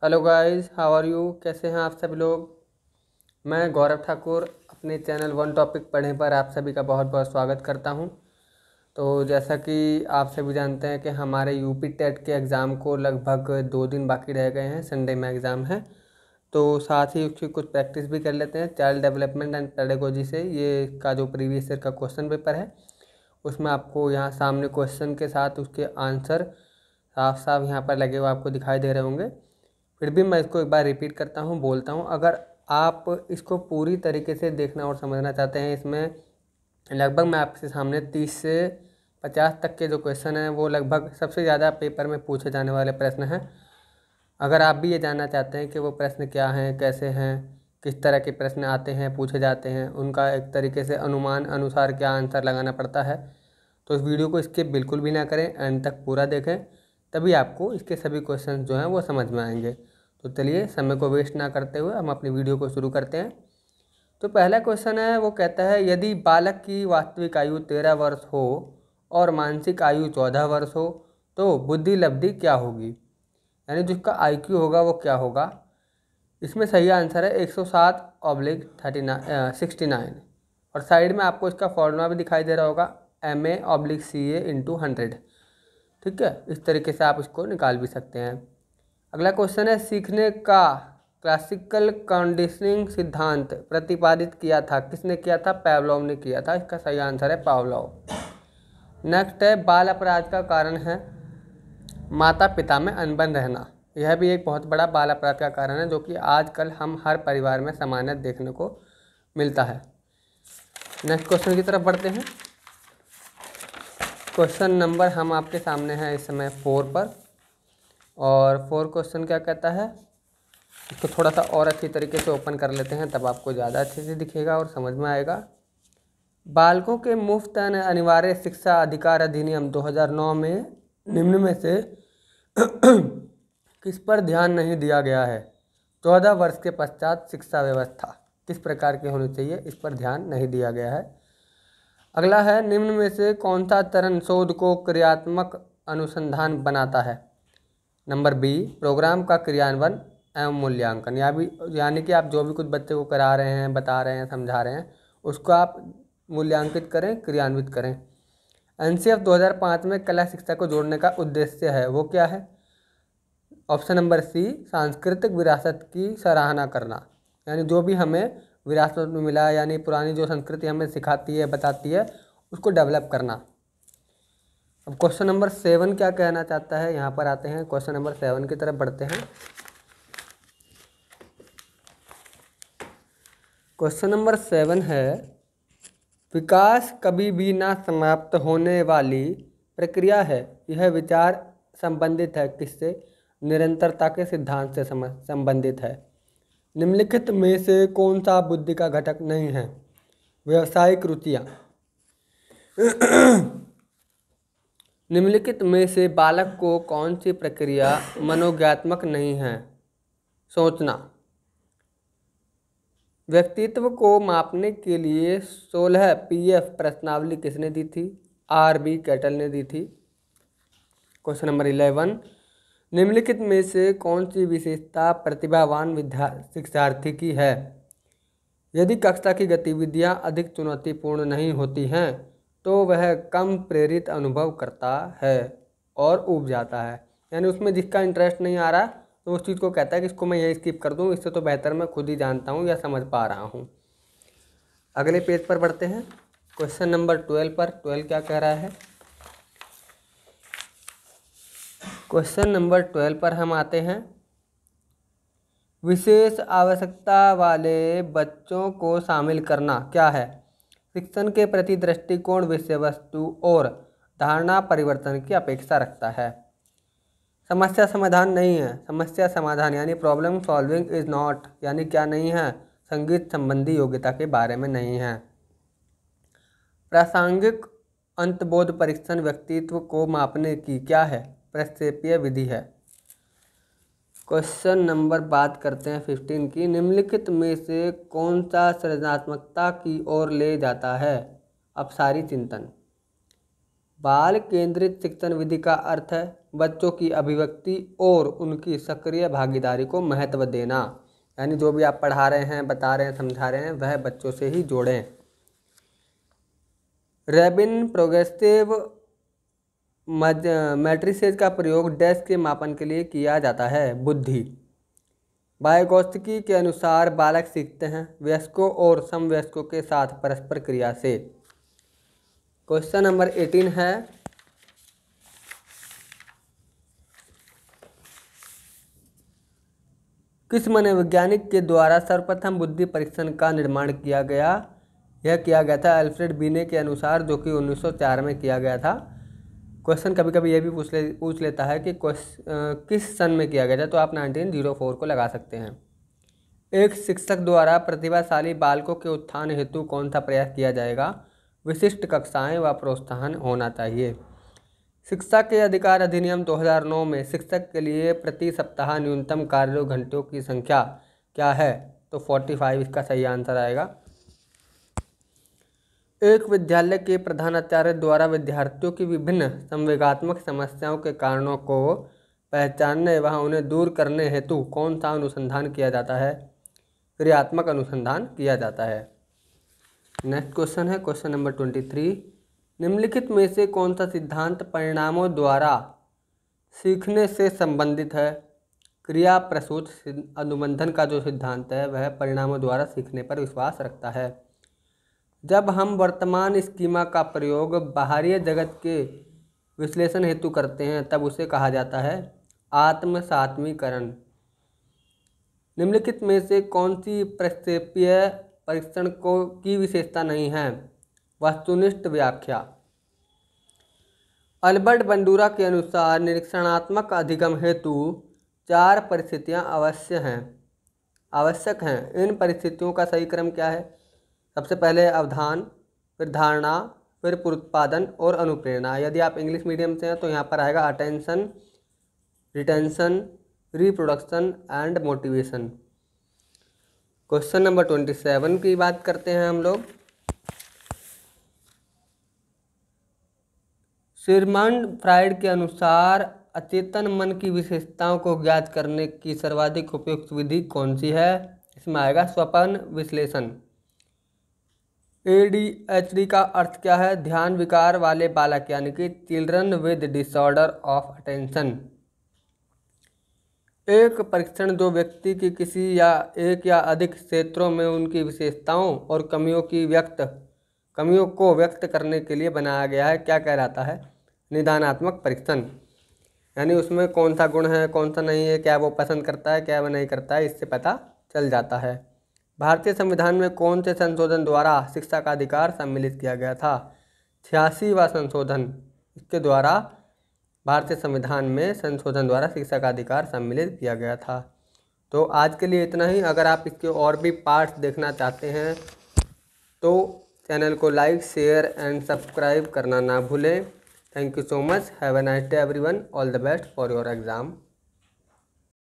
Hello guys, how are you. कैसे हैं आप सभी लोग। मैं गौरव ठाकुर अपने चैनल वन टॉपिक पढ़ने पर आप सभी का बहुत बहुत स्वागत करता हूं। तो जैसा कि आप सभी जानते हैं कि हमारे यूपी टेट के एग्ज़ाम को लगभग 2 दिन बाकी रह गए हैं। संडे में एग्ज़ाम है, तो साथ ही उसकी कुछ प्रैक्टिस भी कर लेते हैं चाइल्ड डेवलपमेंट एंड पेडागोजी से। ये का जो प्रीवियस ईयर का क्वेश्चन पेपर है, उसमें आपको यहाँ सामने क्वेश्चन के साथ उसके आंसर साफ साफ यहाँ पर लगे हुए आपको दिखाई दे रहे होंगे। फिर भी मैं इसको एक बार रिपीट करता हूँ, बोलता हूँ। अगर आप इसको पूरी तरीके से देखना और समझना चाहते हैं, इसमें लगभग मैं आपके सामने 30 से 50 तक के जो क्वेश्चन हैं वो लगभग सबसे ज़्यादा पेपर में पूछे जाने वाले प्रश्न हैं। अगर आप भी ये जानना चाहते हैं कि वो प्रश्न क्या हैं, कैसे हैं, किस तरह के प्रश्न आते हैं, पूछे जाते हैं, उनका एक तरीके से अनुमान अनुसार क्या आंसर लगाना पड़ता है, तो इस वीडियो को स्किप बिल्कुल भी ना करें, एंड तक पूरा देखें, तभी आपको इसके सभी क्वेश्चन जो हैं वो समझ में आएंगे। तो चलिए समय को वेस्ट ना करते हुए हम अपनी वीडियो को शुरू करते हैं। तो पहला क्वेश्चन है, वो कहता है यदि बालक की वास्तविक आयु 13 वर्ष हो और मानसिक आयु 14 वर्ष हो तो बुद्धि लब्धि क्या होगी, यानी जिसका IQ होगा वो क्या होगा। इसमें सही आंसर है 107/39 और साइड में आपको इसका फॉर्मूला भी दिखाई दे रहा होगा, MA/CA/100। ठीक है, इस तरीके से आप इसको निकाल भी सकते हैं। अगला क्वेश्चन है, सीखने का क्लासिकल कंडीशनिंग सिद्धांत प्रतिपादित किया था, किसने किया था? पावलोव ने किया था। इसका सही आंसर है पावलोव। नेक्स्ट है, बाल अपराध का कारण है माता पिता में अनबन रहना। यह भी एक बहुत बड़ा बाल अपराध का कारण है, जो कि आजकल हम हर परिवार में सामान्य देखने को मिलता है। नेक्स्ट क्वेश्चन की तरफ बढ़ते हैं। क्वेश्चन नंबर हम आपके सामने हैं इस समय 4 पर, और 4 क्वेश्चन क्या कहता है, इसको थोड़ा सा और अच्छी तरीके से ओपन कर लेते हैं, तब आपको ज़्यादा अच्छे से दिखेगा और समझ में आएगा। बालकों के मुफ्त अनिवार्य शिक्षा अधिकार अधिनियम 2009 में निम्न में से किस पर ध्यान नहीं दिया गया है? 14 वर्ष के पश्चात शिक्षा व्यवस्था किस प्रकार की होनी चाहिए, इस पर ध्यान नहीं दिया गया है। अगला है, निम्न में से कौन सा चरण शोध को क्रियात्मक अनुसंधान बनाता है? नंबर बी, प्रोग्राम का क्रियान्वयन एवं मूल्यांकन। यानी कि आप जो भी कुछ बच्चे को करा रहे हैं, बता रहे हैं, समझा रहे हैं, उसको आप मूल्यांकित करें, क्रियान्वित करें। NCF 2005 में कला शिक्षा को जोड़ने का उद्देश्य है, वो क्या है? ऑप्शन नंबर सी, सांस्कृतिक विरासत की सराहना करना, यानी जो भी हमें विरासत में मिला, यानी पुरानी जो संस्कृति हमें सिखाती है, बताती है, उसको डेवलप करना। अब क्वेश्चन नंबर 7 क्या कहना चाहता है, यहाँ पर आते हैं। क्वेश्चन नंबर 7 की तरफ बढ़ते हैं। क्वेश्चन नंबर 7 है, विकास कभी भी ना समाप्त होने वाली प्रक्रिया है। यह विचार संबंधित है किससे? निरंतरता के सिद्धांत से संबंधित है। निम्नलिखित में से कौन सा बुद्धि का घटक नहीं है? व्यावसायिक रुचियाँ। निम्नलिखित में से बालक को कौन सी प्रक्रिया मनोज्ञात्मक नहीं है? सोचना। व्यक्तित्व को मापने के लिए 16 PF प्रश्नावली किसने दी थी? RB कैटल ने दी थी। क्वेश्चन नंबर 11, निम्नलिखित में से कौन सी विशेषता प्रतिभावान शिक्षार्थी की है? यदि कक्षा की गतिविधियां अधिक चुनौतीपूर्ण नहीं होती हैं तो वह कम प्रेरित अनुभव करता है और ऊब जाता है। यानी उसमें जिसका इंटरेस्ट नहीं आ रहा तो उस चीज़ को कहता है कि इसको मैं यही स्किप कर दूँ, इससे तो बेहतर मैं खुद ही जानता हूँ या समझ पा रहा हूँ। अगले पेज पर बढ़ते हैं। क्वेश्चन नंबर 12 पर 12 क्या कह रहा है? क्वेश्चन नंबर 12 पर हम आते हैं। विशेष आवश्यकता वाले बच्चों को शामिल करना क्या है? शिक्षण के प्रति दृष्टिकोण विषय वस्तु और धारणा परिवर्तन की अपेक्षा रखता है। समस्या समाधान नहीं है, समस्या समाधान यानी प्रॉब्लम सॉल्विंग इज नॉट, यानी क्या नहीं है? संगीत संबंधी योग्यता के बारे में नहीं है। प्रासंगिक अंतबोध परीक्षण व्यक्तित्व को मापने की क्या है? प्रक्षेपीय विधि है। क्वेश्चन नंबर बात करते हैं 15 की। निम्नलिखित में से कौन सा सृजनात्मकता की ओर ले जाता है? अपसारी चिंतन। बाल केंद्रित शिक्षण विधि का अर्थ है बच्चों की अभिव्यक्ति और उनकी सक्रिय भागीदारी को महत्व देना, यानी जो भी आप पढ़ा रहे हैं, बता रहे हैं, समझा रहे हैं, वह बच्चों से ही जोड़ें। रैबिन प्रोग्रेसिव मैट्रिसेस का प्रयोग डैश के मापन के लिए किया जाता है, बुद्धि। वाइगोत्स्की के अनुसार बालक सीखते हैं वयस्कों और समवयस्कों के साथ परस्पर क्रिया से। क्वेश्चन नंबर 18 है, किस मनोवैज्ञानिक के द्वारा सर्वप्रथम बुद्धि परीक्षण का निर्माण किया गया? यह किया गया था अल्फ्रेड बीने के अनुसार, जो कि 1904 में किया गया था। क्वेश्चन कभी कभी ये भी पूछ लेता है कि किस सन में किया गया था, तो आप 1904 को लगा सकते हैं। एक शिक्षक द्वारा प्रतिभाशाली बालकों के उत्थान हेतु कौन सा प्रयास किया जाएगा? विशिष्ट कक्षाएं व प्रोत्साहन होना चाहिए। शिक्षा के अधिकार अधिनियम 2009 में शिक्षक के लिए प्रति सप्ताह न्यूनतम कार्य घंटों की संख्या क्या है? तो 45 इसका सही आंसर आएगा। एक विद्यालय के प्रधानाचार्य द्वारा विद्यार्थियों की विभिन्न संवेगात्मक समस्याओं के कारणों को पहचानने व उन्हें दूर करने हेतु कौन सा अनुसंधान किया जाता है? क्रियात्मक अनुसंधान किया जाता है। नेक्स्ट क्वेश्चन है क्वेश्चन नंबर 23, निम्नलिखित में से कौन सा सिद्धांत परिणामों द्वारा सीखने से संबंधित है? क्रिया प्रसूत अनुबंधन का जो सिद्धांत है वह परिणामों द्वारा सीखने पर विश्वास रखता है। जब हम वर्तमान स्कीमा का प्रयोग बाहरी जगत के विश्लेषण हेतु करते हैं तब उसे कहा जाता है आत्मसात्मीकरण। निम्नलिखित में से कौन सी प्रक्षेपीय परीक्षण की विशेषता नहीं है? वस्तुनिष्ठ व्याख्या। अल्बर्ट बंडूरा के अनुसार निरीक्षणात्मक अधिगम हेतु 4 परिस्थितियां आवश्यक हैं। इन परिस्थितियों का सही क्रम क्या है? सबसे पहले अवधान, फिर धारणा, फिर पुनरुत्पादन और अनुप्रेरणा। यदि आप इंग्लिश मीडियम से हैं तो यहाँ पर आएगा attention, retention, reproduction and motivation. Question number 27 की बात करते हैं हम लोग। सिगमंड फ्राइड के अनुसार अचेतन मन की विशेषताओं को ज्ञात करने की सर्वाधिक उपयुक्त विधि कौन सी है? इसमें आएगा स्वप्न विश्लेषण। ADHD का अर्थ क्या है? ध्यान विकार वाले बालक, यानी कि children with disorder of attention. एक परीक्षण जो व्यक्ति की किसी या एक या अधिक क्षेत्रों में उनकी विशेषताओं और कमियों को व्यक्त करने के लिए बनाया गया है, क्या कहलाता है? निदानात्मक परीक्षण। यानी उसमें कौन सा गुण है, कौन सा नहीं है, क्या वो पसंद करता है, क्या वो नहीं करता है, इससे पता चल जाता है। भारतीय संविधान में कौन से संशोधन द्वारा शिक्षा का अधिकार सम्मिलित किया गया था? 86वां संशोधन, इसके द्वारा भारतीय संविधान में संशोधन द्वारा शिक्षा का अधिकार सम्मिलित किया गया था। तो आज के लिए इतना ही। अगर आप इसके और भी पार्ट्स देखना चाहते हैं तो चैनल को लाइक, शेयर एंड सब्सक्राइब करना ना भूलें। Thank you so much. Have a nice day everyone. All the best for your exam.